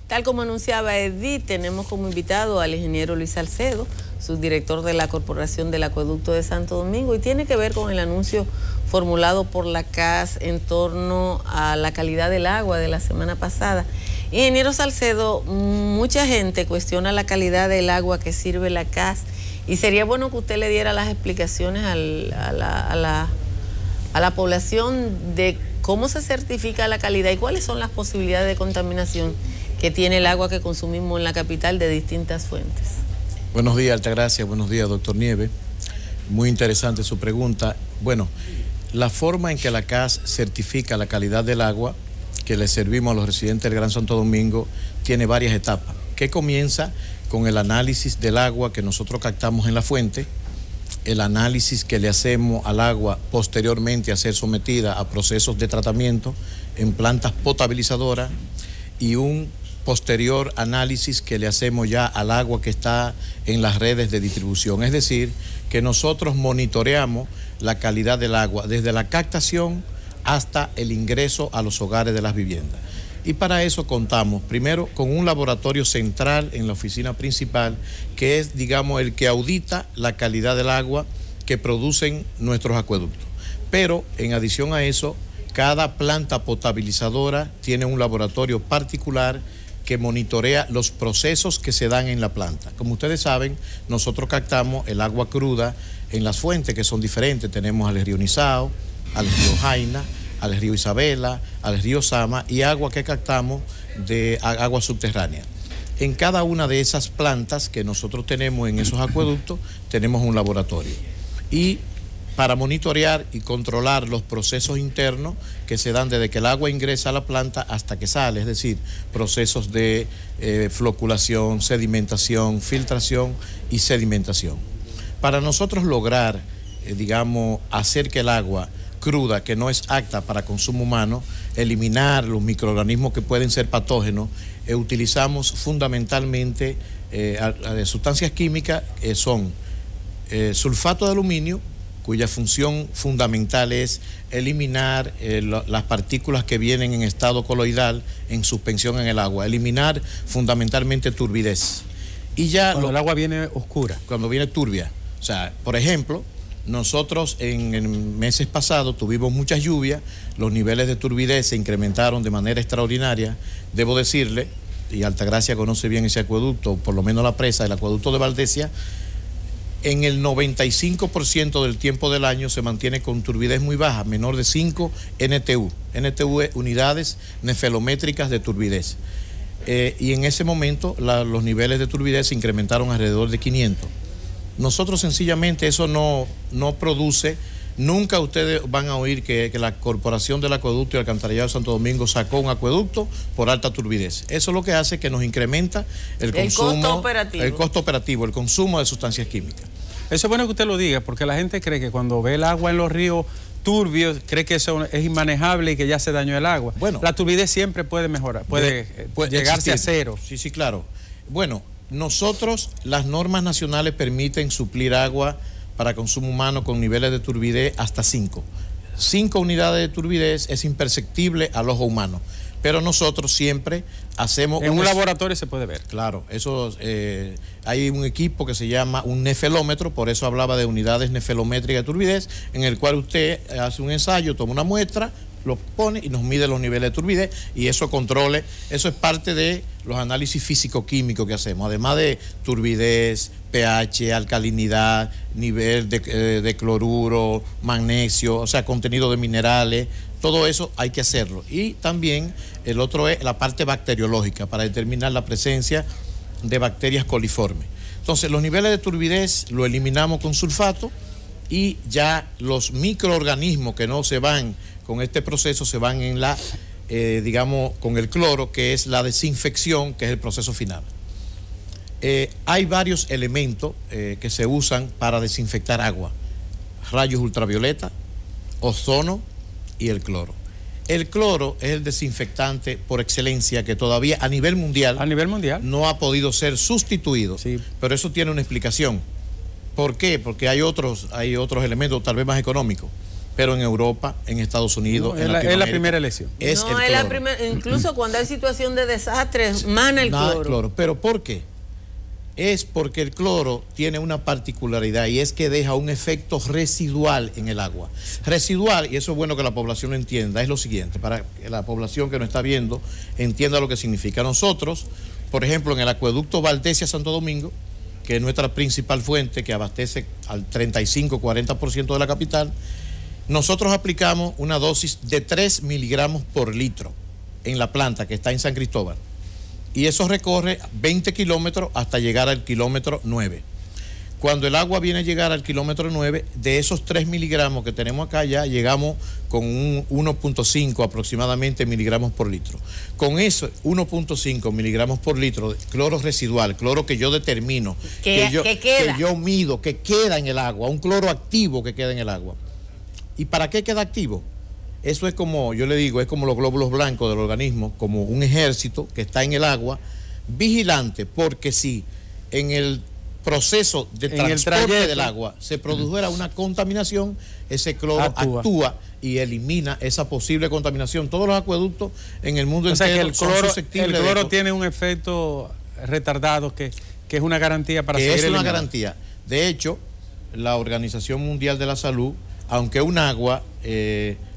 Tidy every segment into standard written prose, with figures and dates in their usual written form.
Tal como anunciaba Edith, tenemos como invitado al ingeniero Luis Salcedo, subdirector de la Corporación del Acueducto de Santo Domingo, y tiene que ver con el anuncio formulado por la CAS en torno a la calidad del agua de la semana pasada. Ingeniero Salcedo, mucha gente cuestiona la calidad del agua que sirve la CAS y sería bueno que usted le diera las explicaciones a la población de cómo se certifica la calidad y cuáles son las posibilidades de contaminación que tiene el agua que consumimos en la capital de distintas fuentes. Buenos días, Altagracia. Buenos días, doctor Nieves. Muy interesante su pregunta. Bueno, la forma en que la CAS certifica la calidad del agua que le servimos a los residentes del Gran Santo Domingo tiene varias etapas, que comienza con el análisis del agua que nosotros captamos en la fuente, el análisis que le hacemos al agua posteriormente a ser sometida a procesos de tratamiento en plantas potabilizadoras y un posterior análisis que le hacemos ya al agua que está en las redes de distribución. Es decir, que nosotros monitoreamos la calidad del agua desde la captación hasta el ingreso a los hogares de las viviendas. Y para eso contamos primero con un laboratorio central en la oficina principal, que es, digamos, el que audita la calidad del agua que producen nuestros acueductos. Pero en adición a eso, cada planta potabilizadora tiene un laboratorio particular que monitorea los procesos que se dan en la planta. Como ustedes saben, nosotros captamos el agua cruda en las fuentes que son diferentes. Tenemos al río Nizao, al río Jaina, al río Isabela, al río Sama y agua que captamos de agua subterránea. En cada una de esas plantas que nosotros tenemos en esos acueductos, tenemos un laboratorio. Y para monitorear y controlar los procesos internos que se dan desde que el agua ingresa a la planta hasta que sale, es decir, procesos de floculación, sedimentación, filtración y sedimentación. Para nosotros lograr, digamos, hacer que el agua cruda, que no es apta para consumo humano, eliminar los microorganismos que pueden ser patógenos, utilizamos fundamentalmente sustancias químicas que son sulfato de aluminio, cuya función fundamental es eliminar las partículas que vienen en estado coloidal en suspensión en el agua, eliminar fundamentalmente turbidez. Y ya cuando el agua viene oscura. Cuando viene turbia. O sea, por ejemplo, nosotros en meses pasados tuvimos muchas lluvias, los niveles de turbidez se incrementaron de manera extraordinaria. Debo decirle, y Altagracia conoce bien ese acueducto, por lo menos la presa, el acueducto de Valdesia, en el 95% del tiempo del año se mantiene con turbidez muy baja, menor de 5 NTU. NTU es unidades nefelométricas de turbidez. Y en ese momento los niveles de turbidez se incrementaron alrededor de 500. Nosotros sencillamente eso no produce, nunca ustedes van a oír que la Corporación del Acueducto y Alcantarillado de Santo Domingo sacó un acueducto por alta turbidez. Eso es lo que hace que nos incrementa el costo operativo, el consumo de sustancias químicas. Eso es bueno que usted lo diga, porque la gente cree que cuando ve el agua en los ríos turbios, cree que eso es inmanejable y que ya se dañó el agua. Bueno, la turbidez siempre puede mejorar, puede llegarse a cero. Sí, sí, claro. Bueno, nosotros, las normas nacionales permiten suplir agua para consumo humano con niveles de turbidez hasta 5. 5 unidades de turbidez es imperceptible al ojo humano, pero nosotros siempre hacemos... En un laboratorio se puede ver. Claro, eso hay un equipo que se llama un nefelómetro, por eso hablaba de unidades nefelométricas de turbidez, en el cual usted hace un ensayo, toma una muestra, lo pone y nos mide los niveles de turbidez y eso controle, eso es parte de los análisis físico-químicos que hacemos, además de turbidez, pH, alcalinidad, nivel de cloruro, magnesio, o sea, contenido de minerales, todo eso hay que hacerlo. Y también el otro es la parte bacteriológica para determinar la presencia de bacterias coliformes. Entonces, los niveles de turbidez lo eliminamos con sulfato y ya los microorganismos que no se van con este proceso se van en la, digamos, con el cloro, que es la desinfección, que es el proceso final. Hay varios elementos que se usan para desinfectar agua: rayos ultravioleta, ozono y el cloro. El cloro es el desinfectante por excelencia que todavía a nivel mundial no ha podido ser sustituido, sí. Pero eso tiene una explicación. ¿Por qué? Porque hay otros elementos tal vez más económicos. pero en Europa, en Estados Unidos, es la primera elección. Es la primera, incluso cuando hay situación de desastre, mana el cloro. ¿Pero por qué? Es porque el cloro tiene una particularidad y es que deja un efecto residual en el agua. Residual, y eso es bueno que la población lo entienda, es lo siguiente, para que la población que nos está viendo entienda lo que significa. Nosotros, por ejemplo, en el acueducto Valdesia-Santo Domingo, que es nuestra principal fuente, que abastece al 35-40% de la capital, nosotros aplicamos una dosis de 3 miligramos por litro en la planta que está en San Cristóbal. Y eso recorre 20 kilómetros hasta llegar al kilómetro 9. Cuando el agua viene a llegar al kilómetro 9, de esos 3 miligramos que tenemos acá ya llegamos con un 1.5 aproximadamente miligramos por litro. Con eso, 1.5 miligramos por litro de cloro residual, cloro que yo determino, que yo mido, que queda en el agua, un cloro activo que queda en el agua. ¿Y para qué queda activo? Eso es como, yo le digo, es como los glóbulos blancos del organismo, como un ejército que está en el agua, vigilante, porque si en el proceso de transporte del agua se produjera una contaminación, ese cloro actúa y elimina esa posible contaminación. Todos los acueductos en el mundo entero son susceptibles. El cloro tiene un efecto retardado que es una garantía para seguir eliminando. Es una garantía. De hecho, la Organización Mundial de la Salud, aunque un agua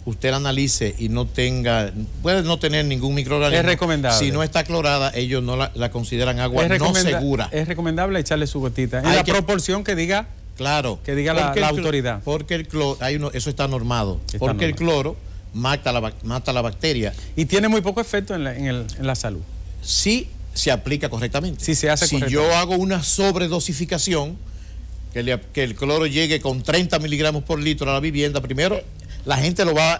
usted la analice y no tenga, puede no tener ningún microorganismo, es recomendable. Si no está clorada, ellos no la consideran agua no segura. Es recomendable echarle su gotita en la proporción que diga, que diga la autoridad. Porque el cloro, eso está normado, el cloro mata la bacteria. Y tiene muy poco efecto en la salud. Sí se aplica correctamente. Sí se hace correctamente. Si yo hago una sobredosificación, que el cloro llegue con 30 miligramos por litro a la vivienda, primero la gente lo va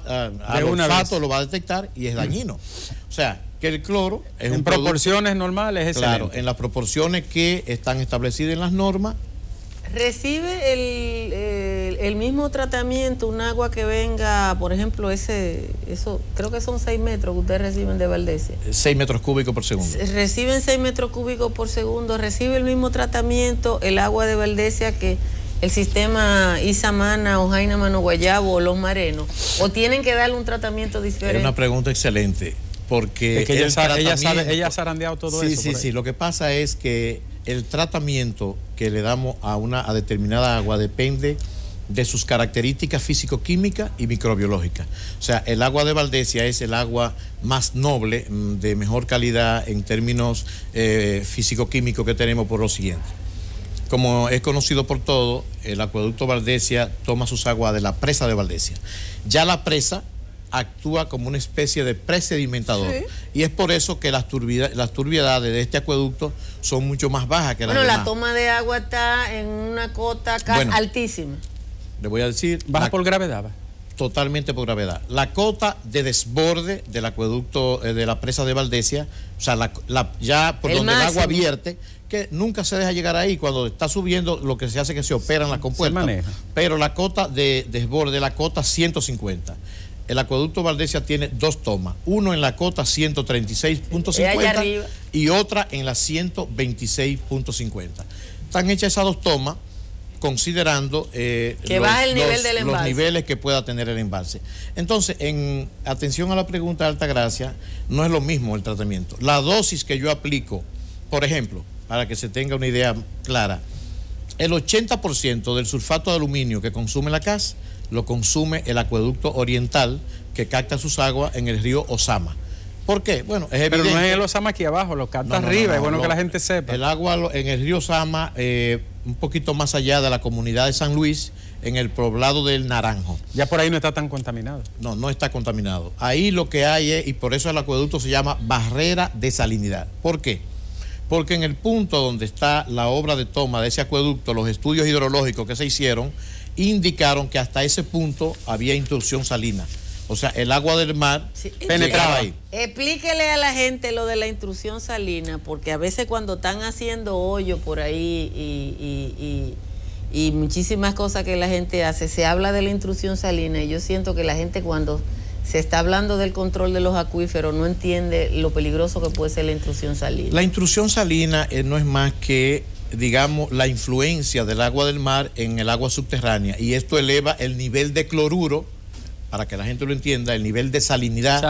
al olfato, lo va a detectar y es dañino. O sea, que el cloro es en proporciones normales, es claro, excelente. En las proporciones que están establecidas en las normas. ¿Recibe el mismo tratamiento un agua que venga, por ejemplo, eso creo que son 6 metros que ustedes reciben de Valdesia? 6 metros cúbicos por segundo. Reciben 6 metros cúbicos por segundo, recibe el mismo tratamiento el agua de Valdesia que el sistema Isamana o Jaina Mano Guayabo o Los Marenos, o tienen que darle un tratamiento diferente. Es una pregunta excelente, porque es que ella ha zarandeado todo eso. Sí, lo que pasa es que el tratamiento que le damos a determinada agua depende de sus características físico-químicas y microbiológicas. O sea, el agua de Valdesia es el agua más noble, de mejor calidad en términos físico-químicos que tenemos por lo siguiente. Como es conocido por todo, el acueducto Valdesia toma sus aguas de la presa de Valdesia. Ya la presa actúa como una especie de presedimentador. Sí. Y es por eso que las turbiedades de este acueducto son mucho más bajas que las demás. La toma de agua está en una cota altísima. Le voy a decir... ¿Baja por gravedad? Totalmente por gravedad. La cota de desborde del acueducto de la presa de Valdesia, o sea, ya por donde el agua vierte, que nunca se deja llegar ahí. Cuando está subiendo, lo que se hace es que se operan las compuertas. Pero la cota de desborde, la cota 150. El acueducto Valdesia tiene 2 tomas, uno en la cota 136.50 y otra en la 126.50. Están hechas esas 2 tomas considerando los niveles que pueda tener el embalse. Entonces, en atención a la pregunta de Altagracia, no es lo mismo el tratamiento. La dosis que yo aplico, por ejemplo, para que se tenga una idea clara, el 80% del sulfato de aluminio que consume la CAS lo consume el acueducto oriental que capta sus aguas en el río Osama. ¿Por qué? Bueno, es evidente. Pero no es el Osama aquí abajo, lo capta arriba, es bueno que la gente sepa. El agua en el río Osama, un poquito más allá de la comunidad de San Luis, en el poblado del Naranjo. Ya por ahí no está tan contaminado. No, no está contaminado. Ahí lo que hay es, y por eso el acueducto se llama barrera de salinidad. ¿Por qué? Porque en el punto donde está la obra de toma de ese acueducto, los estudios hidrológicos que se hicieron, indicaron que hasta ese punto había intrusión salina. O sea, el agua del mar penetraba ahí. Explíquele a la gente lo de la intrusión salina, porque a veces cuando están haciendo hoyo por ahí y muchísimas cosas que la gente hace, se habla de la intrusión salina, y yo siento que la gente cuando se está hablando del control de los acuíferos no entiende lo peligroso que puede ser la intrusión salina. La intrusión salina no es más que, digamos, la influencia del agua del mar en el agua subterránea, y esto eleva el nivel de cloruro para que la gente lo entienda, el nivel de salinidad.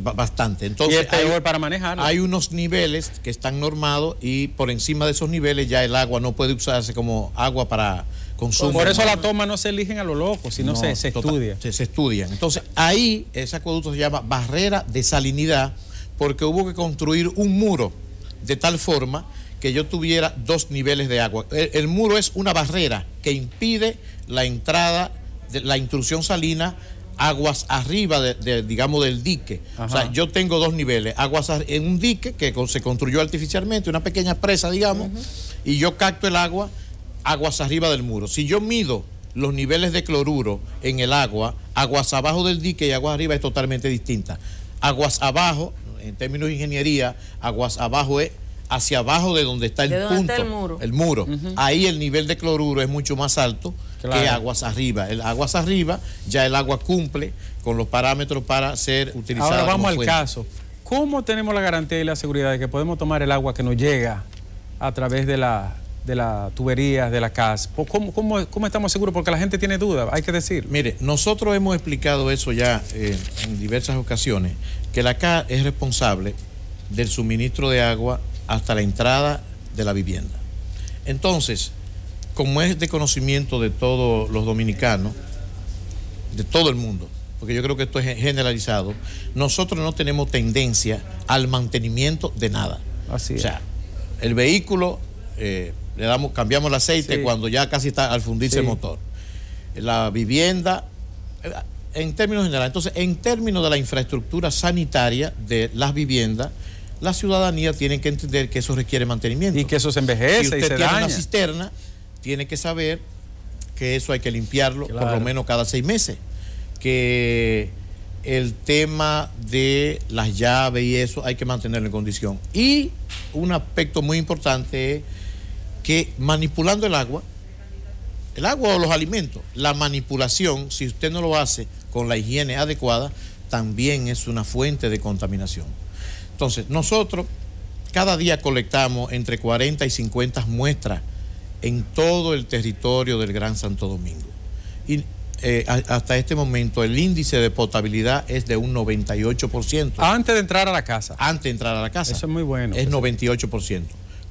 Bastante. Entonces, y es peor para manejar. Hay unos niveles que están normados y por encima de esos niveles ya el agua no puede usarse como agua para consumo. Por eso las tomas no se eligen a lo loco, sino se estudia. Se estudian. Entonces, ahí ese acueducto se llama barrera de salinidad porque hubo que construir un muro de tal forma que yo tuviera 2 niveles de agua. El muro es una barrera que impide la entrada de la intrusión salina aguas arriba digamos del dique. Ajá. O sea, yo tengo 2 niveles, aguas en un dique que se construyó artificialmente, una pequeña presa, digamos, y yo capto el agua aguas arriba del muro. Si yo mido los niveles de cloruro en el agua, aguas abajo del dique y aguas arriba es totalmente distinta. Aguas abajo, en términos de ingeniería, aguas abajo es hacia abajo de donde está el punto, está el muro. Ahí el nivel de cloruro es mucho más alto que aguas arriba. El aguas arriba, ya el agua cumple con los parámetros para ser utilizada. Ahora vamos al caso. ¿Cómo tenemos la garantía y la seguridad de que podemos tomar el agua que nos llega a través de la tubería de la CAS? ¿Cómo estamos seguros? Porque la gente tiene dudas, hay que decir. Mire, nosotros hemos explicado eso ya en diversas ocasiones, que la CAS es responsable del suministro de agua hasta la entrada de la vivienda. Entonces, como es de conocimiento de todos los dominicanos, de todo el mundo, porque yo creo que esto es generalizado, nosotros no tenemos tendencia al mantenimiento de nada. Así es. O sea, el vehículo, cambiamos el aceite cuando ya casi está al fundirse el motor. La vivienda, en términos generales. Entonces, en términos de la infraestructura sanitaria de las viviendas, la ciudadanía tiene que entender que eso requiere mantenimiento. Y que eso se envejece, si usted y se tiene daña. una cisterna, tiene que saber que eso hay que limpiarlo por lo menos cada 6 meses. Que el tema de las llaves y eso hay que mantenerlo en condición. Y un aspecto muy importante es que manipulando el agua o los alimentos, la manipulación, si usted no lo hace con la higiene adecuada, también es una fuente de contaminación. Entonces, nosotros cada día colectamos entre 40 y 50 muestras en todo el territorio del Gran Santo Domingo. Y hasta este momento el índice de potabilidad es de un 98%. Antes de entrar a la casa. Antes de entrar a la casa. Eso es muy bueno. Es 98%.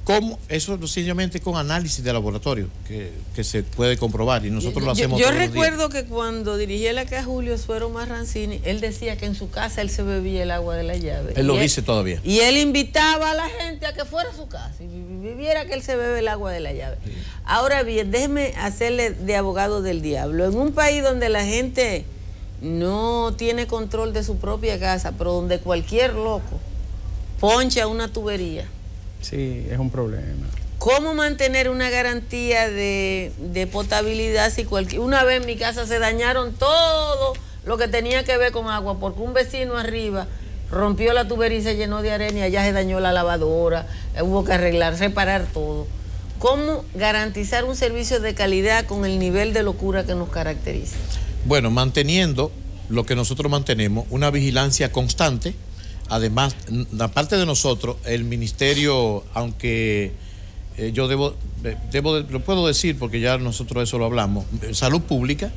¿Cómo? Eso sencillamente con análisis de laboratorio que se puede comprobar y nosotros lo hacemos Yo todos los días. recuerdo que cuando dirigí la CAS Julio Suero Marrancini, él decía que en su casa él se bebía el agua de la llave. Él lo dice todavía. Y él invitaba a la gente a que fuera a su casa y viviera que él se bebe el agua de la llave. Sí. Ahora bien, déjeme hacerle de abogado del diablo. En un país donde la gente no tiene control de su propia casa, pero donde cualquier loco poncha una tubería. Sí, es un problema. ¿Cómo mantener una garantía de potabilidad si una vez en mi casa se dañaron todo lo que tenía que ver con agua porque un vecino arriba rompió la tubería y se llenó de arena y allá se dañó la lavadora, hubo que arreglar, reparar todo? ¿Cómo garantizar un servicio de calidad con el nivel de locura que nos caracteriza? Bueno, manteniendo lo que nosotros mantenemos, una vigilancia constante. Además, aparte de nosotros, el ministerio, aunque yo lo puedo decir porque ya nosotros eso lo hablamos, Salud Pública,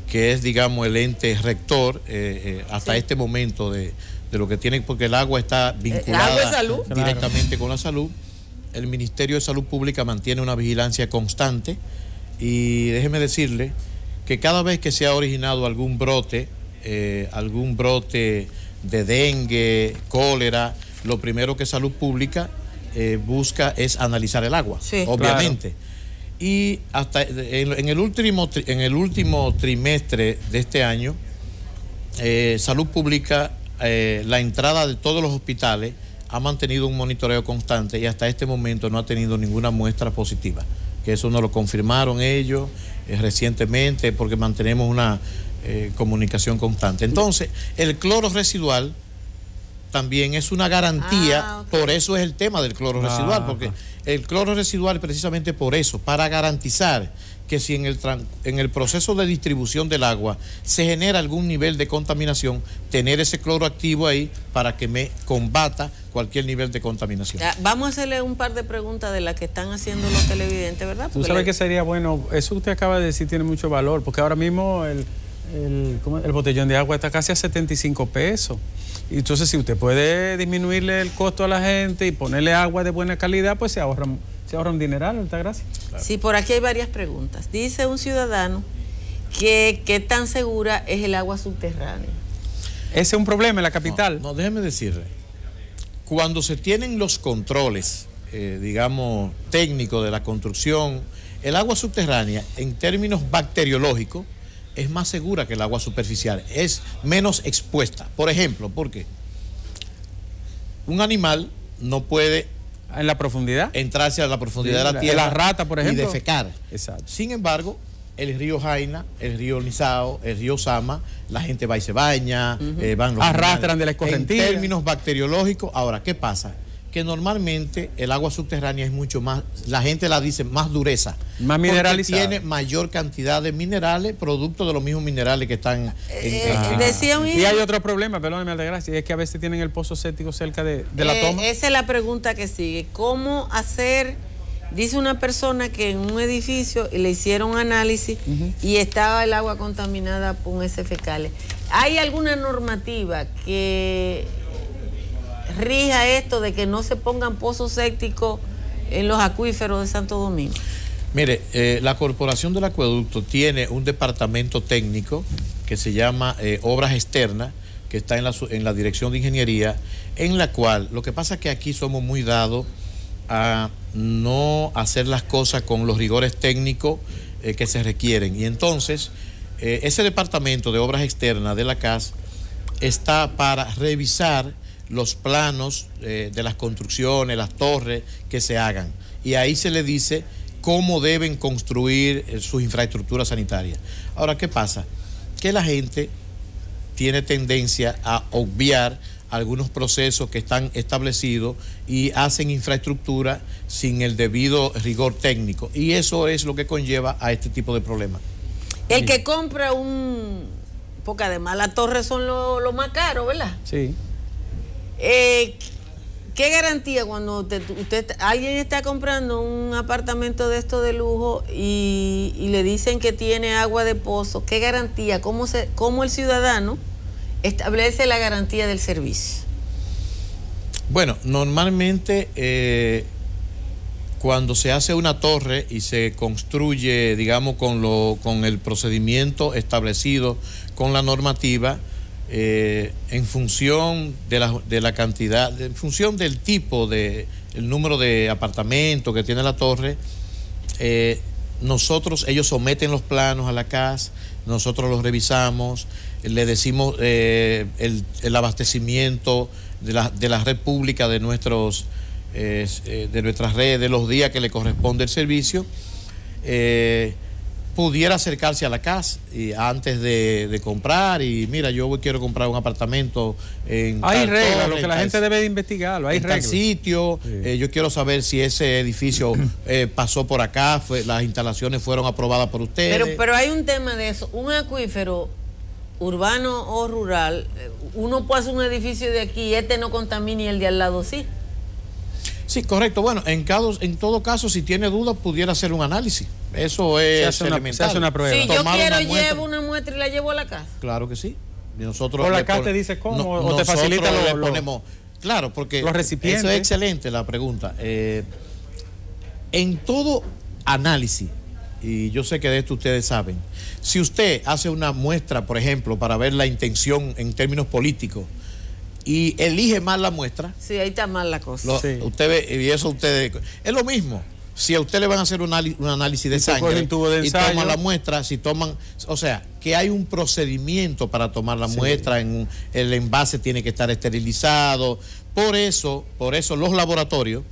que es, digamos, el ente rector hasta este momento de lo que tiene, porque el agua está vinculada directamente con la salud. El Ministerio de Salud Pública mantiene una vigilancia constante y déjeme decirle que cada vez que se ha originado algún brote de dengue, cólera, lo primero que Salud Pública busca es analizar el agua, obviamente. Claro. Y hasta en el último trimestre de este año, Salud Pública, la entrada de todos los hospitales ha mantenido un monitoreo constante y hasta este momento no ha tenido ninguna muestra positiva. Que eso nos lo confirmaron ellos recientemente porque mantenemos una comunicación constante. Entonces, el cloro residual también es una garantía, por eso es el tema del cloro residual, porque el cloro residual precisamente por eso, para garantizar que si en el proceso de distribución del agua se genera algún nivel de contaminación, tener ese cloro activo ahí para que me combata cualquier nivel de contaminación. Vamos a hacerle un par de preguntas de las que están haciendo los televidentes, ¿verdad? Tú sabes que sería bueno, eso que usted acaba de decir tiene mucho valor, porque ahora mismo el el botellón de agua está casi a 75 pesos. Y entonces, si usted puede disminuirle el costo a la gente y ponerle agua de buena calidad, pues se ahorra un dineral, Altagracia. Claro. Sí, por aquí hay varias preguntas. Dice un ciudadano que qué tan segura es el agua subterránea. Ese es un problema en la capital. No, déjeme decirle, cuando se tienen los controles, digamos, técnicos de la construcción, el agua subterránea, en términos bacteriológicos, es más segura que el agua superficial, es menos expuesta. Por ejemplo, ¿por qué? Un animal no puede en la profundidad entrarse a la profundidad de la tierra, la rata, por ejemplo, y defecar. Exacto. Sin embargo, el río Jaina, el río Nizao, el río Sama, la gente va y se baña, van los arrastran de la escorrentía. En términos bacteriológicos, ahora, ¿qué pasa? Que normalmente el agua subterránea es mucho más, la gente la dice, más dureza. Más mineralizada. Tiene mayor cantidad de minerales, producto de los mismos minerales que están decía un hijo. Y hay otro problema, perdóneme, Altagracia, y es que a veces tienen el pozo séptico cerca de la toma. Esa es la pregunta que sigue. ¿Cómo hacer? Dice una persona que en un edificio le hicieron análisis y estaba el agua contaminada con heces fecales. ¿Hay alguna normativa que rija esto de que no se pongan pozos sépticos en los acuíferos de Santo Domingo? Mire, la Corporación del Acueducto tiene un departamento técnico que se llama Obras Externas, que está en la Dirección de Ingeniería, en la cual, lo que pasa es que aquí somos muy dados a no hacer las cosas con los rigores técnicos que se requieren. Y entonces, ese departamento de Obras Externas de la CAS está para revisar los planos de las construcciones, las torres que se hagan. Y ahí se le dice cómo deben construir sus infraestructuras sanitarias. Ahora, ¿qué pasa? Que la gente tiene tendencia a obviar algunos procesos que están establecidos y hacen infraestructura sin el debido rigor técnico. Y eso es lo que conlleva a este tipo de problemas. El que compra porque además las torres son lo más caro, ¿verdad? Sí. ¿Qué garantía cuando alguien está comprando un apartamento de esto de lujo y le dicen que tiene agua de pozo? ¿Qué garantía? ¿Cómo el ciudadano establece la garantía del servicio? Bueno, normalmente cuando se hace una torre y se construye, digamos, con el procedimiento establecido con la normativa, en función de la cantidad, en función del tipo el número de apartamentos que tiene la torre, ellos someten los planos a la CAS, nosotros los revisamos, le decimos el abastecimiento de la red pública de nuestras redes, los días que le corresponde el servicio. Pudiera acercarse a la CAS antes de comprar y mira, yo quiero comprar un apartamento en hay tal reglas, torre, lo que la gente debe de investigarlo, hay reglas. Tal sitio, sí. Yo quiero saber si ese edificio pasó por acá, las instalaciones fueron aprobadas por ustedes. Pero hay un tema de eso, un acuífero urbano o rural, uno puede hacer un edificio de aquí y no contamina y el de al lado sí. Sí, correcto. Bueno, en todo caso, si tiene dudas, pudiera hacer un análisis. Eso es elemental. Se hace una prueba. Si yo quiero, llevo una muestra y la llevo a la casa. Claro que sí. Y nosotros o la casa te dice cómo, o te facilita ponemos. Claro, porque los recipientes. Eso es excelente la pregunta. En todo análisis, y yo sé que de esto ustedes saben, si usted hace una muestra, por ejemplo, para ver la intención en términos políticos, y elige mal la muestra. Sí, ahí está mal la cosa. Sí. Usted ve, y eso ustedes. Es lo mismo. Si a usted le van a hacer un análisis de sangre y toman la muestra, si toman. O sea, que hay un procedimiento para tomar la muestra, el envase tiene que estar esterilizado. Por eso los laboratorios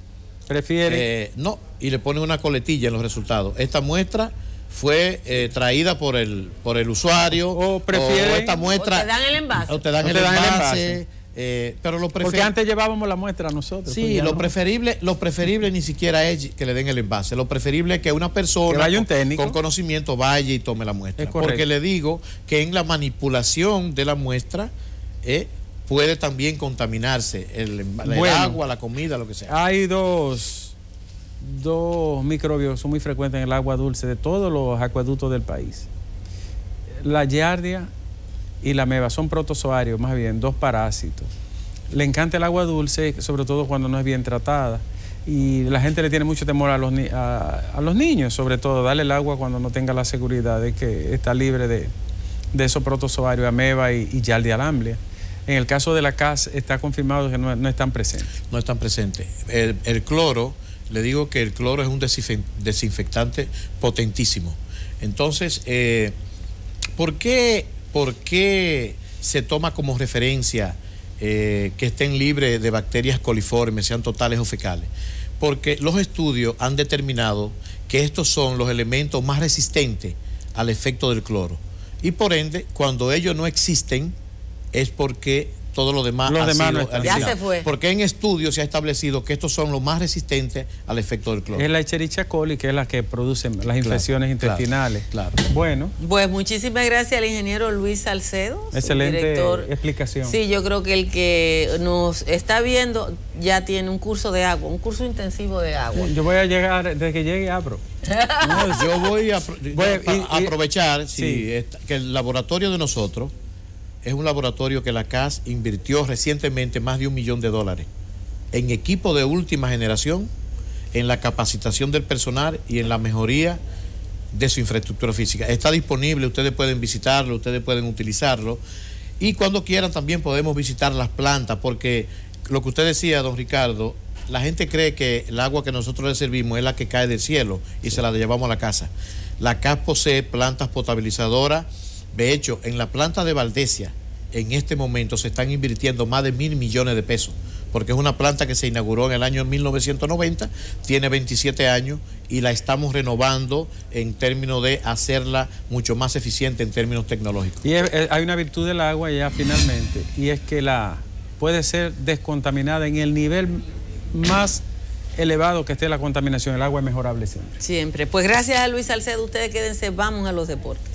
prefieren. No, y le ponen una coletilla en los resultados. Esta muestra fue traída por el usuario. O prefieren. O esta muestra. O te dan el envase. O te dan el envase. Pero porque antes llevábamos la muestra nosotros. Sí, pues lo preferible ni siquiera es que le den el envase. Lo preferible es que una persona con conocimiento vaya y tome la muestra. Porque le digo que en la manipulación de la muestra puede también contaminarse el agua, la comida, lo que sea. Hay dos microbios, son muy frecuentes en el agua dulce de todos los acueductos del país. La giardia y la ameba son protozoarios, más bien, dos parásitos. Le encanta el agua dulce, sobre todo cuando no es bien tratada. Y la gente le tiene mucho temor a los niños, sobre todo, darle el agua cuando no tenga la seguridad de que está libre de esos protozoarios, ameba y giardia lamblia. En el caso de la CAS está confirmado que no están presentes. No están presentes. El cloro, le digo que el cloro es un desinfectante potentísimo. Entonces, ¿por qué se toma como referencia que estén libres de bacterias coliformes, sean totales o fecales? Porque los estudios han determinado que estos son los elementos más resistentes al efecto del cloro. Y por ende, cuando ellos no existen, es porque todo lo demás ha sido eliminado. Ya se fue. Porque en estudios se ha establecido que estos son los más resistentes al efecto del cloro. Es la Escherichia coli, que es la que produce las infecciones intestinales. Claro. Bueno. Pues muchísimas gracias al ingeniero Luis Salcedo. Excelente explicación. Sí, yo creo que el que nos está viendo ya tiene un curso de agua, un curso intensivo de agua. Yo voy a llegar, desde que llegue abro. No, yo voy a aprovechar que el laboratorio de nosotros es un laboratorio que la CAS invirtió recientemente más de $1 millón en equipo de última generación, en la capacitación del personal y en la mejoría de su infraestructura física. Está disponible, ustedes pueden visitarlo, ustedes pueden utilizarlo y cuando quieran también podemos visitar las plantas, porque lo que usted decía, don Ricardo, la gente cree que el agua que nosotros le servimos es la que cae del cielo y se la llevamos a la casa. La CAS posee plantas potabilizadoras. De hecho, en la planta de Valdesia, en este momento se están invirtiendo más de $1.000 millones, porque es una planta que se inauguró en el año 1990, tiene 27 años y la estamos renovando en términos de hacerla mucho más eficiente en términos tecnológicos. Y hay una virtud del agua ya finalmente, y es que puede ser descontaminada en el nivel más elevado que esté la contaminación. El agua es mejorable siempre. Siempre. Pues gracias a Luis Salcedo, ustedes quédense, vamos a los deportes.